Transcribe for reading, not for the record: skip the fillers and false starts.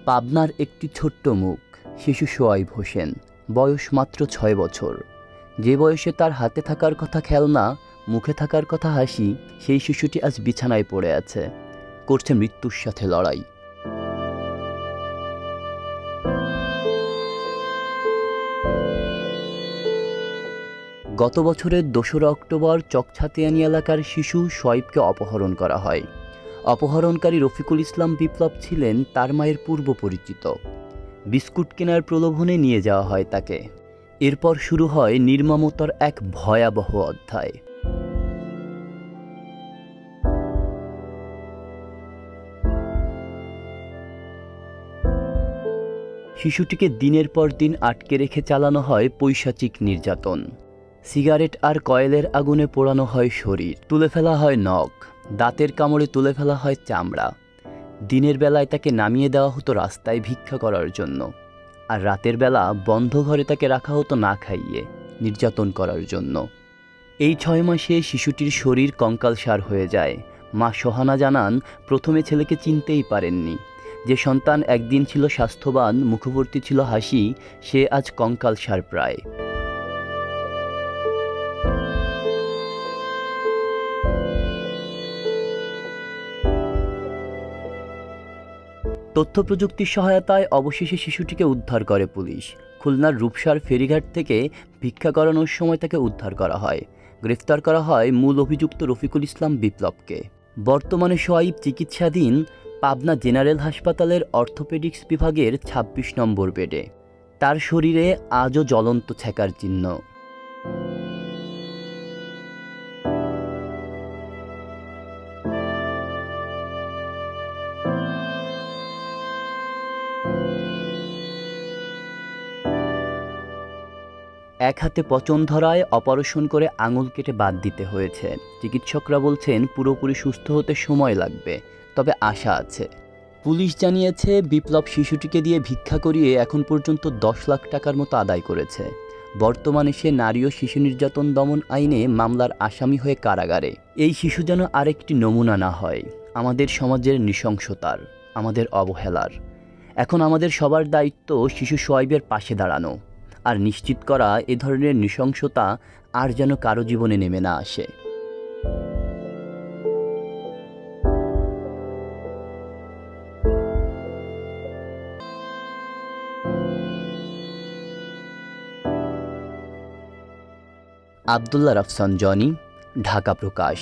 পাবনার একটি ছোট্ট মুখ, শিশু সোয়াইব হোসেন, বয়স মাত্র 6 বছর। যে বয়সে তার হাতে থাকার কথা খেলনা, মুখে থাকার কথা হাসি, সেই শিশুটি আজ বিছানায় পড়ে আছে, করছে মৃত্যুর সাথে লড়াই। গত বছরের 2রা অক্টোবর চকছাতিয়ানি এলাকার শিশু সোয়াইবকে অপহরণ করা হয়। অপহরণকারী রফিকুল ইসলাম বিপ্লব ছিলেন তার মায়ের পূর্ব পরিচিত। বিস্কুট কেনার প্রলোভনে নিয়ে যাওয়া হয় তাকে। এরপর শুরু হয় নির্মমতার এক ভয়াবহ অধ্যায়। শিশুটিকে দিনের পর দিন আটকে রেখে চালানো হয় পৈশাচিক নির্যাতন। সিগারেট আর কয়েলের আগুনে পোড়ানো হয় শরীর, তুলে ফেলা হয় নখ, দাঁতের কামড়ে তুলে ফেলা হয় চামড়া। দিনের বেলায় তাকে নামিয়ে দেওয়া হতো রাস্তায় ভিক্ষা করার জন্য, আর রাতের বেলা বন্ধ ঘরে তাকে রাখা হতো না খাইয়ে, নির্যাতন করার জন্য। এই 6 মাসে শিশুটির শরীর কঙ্কালসার হয়ে যায়। মা সোহানা জানান, প্রথমে ছেলেকে চিনতেই পারেননি। যে সন্তান একদিন ছিল স্বাস্থ্যবান, মুখভর্তি ছিল হাসি, সে আজ কঙ্কালসার প্রায়। তথ্য প্রযুক্তির সহায়তায় অবশেষে শিশুটিকে উদ্ধার করে পুলিশ। খুলনার রূপসার ফেরিঘাট থেকে ভিক্ষা করানোর সময় তাকে উদ্ধার করা হয়। গ্রেফতার করা হয় মূল অভিযুক্ত রফিকুল ইসলাম বিপ্লবকে। বর্তমানে সোয়াইব চিকিৎসাধীন পাবনা জেনারেল হাসপাতালের অর্থোপেডিক্স বিভাগের 26 নম্বর বেডে। তার শরীরে আজও জ্বলন্ত ছ্যাঁকার চিহ্ন। এক হাতে পচন ধরায় অপারেশন করে আঙুল কেটে বাদ দিতে হয়েছে। চিকিৎসকরা বলছেন পুরোপুরি সুস্থ হতে সময় লাগবে, তবে আশা আছে। পুলিশ জানিয়েছে, বিপ্লব শিশুটিকে দিয়ে ভিক্ষা করিয়ে এখন পর্যন্ত 10 লাখ টাকার মতো আদায় করেছে। বর্তমানে সে নারী ও শিশু নির্যাতন দমন আইনে মামলার আসামি হয়ে কারাগারে। এই শিশু যেন আরেকটি নমুনা না হয় আমাদের সমাজের নৃশংসতার, আমাদের অবহেলার। এখন আমাদের সবার দায়িত্ব শিশু সোয়াইবের পাশে দাঁড়ানো, আর নিশ্চিত করা এ ধরনের নৃশংসতা আর যেন কারো জীবনে নেমে না আসে। আব্দুল্লাহ রাফসান জনি, ঢাকা প্রকাশ।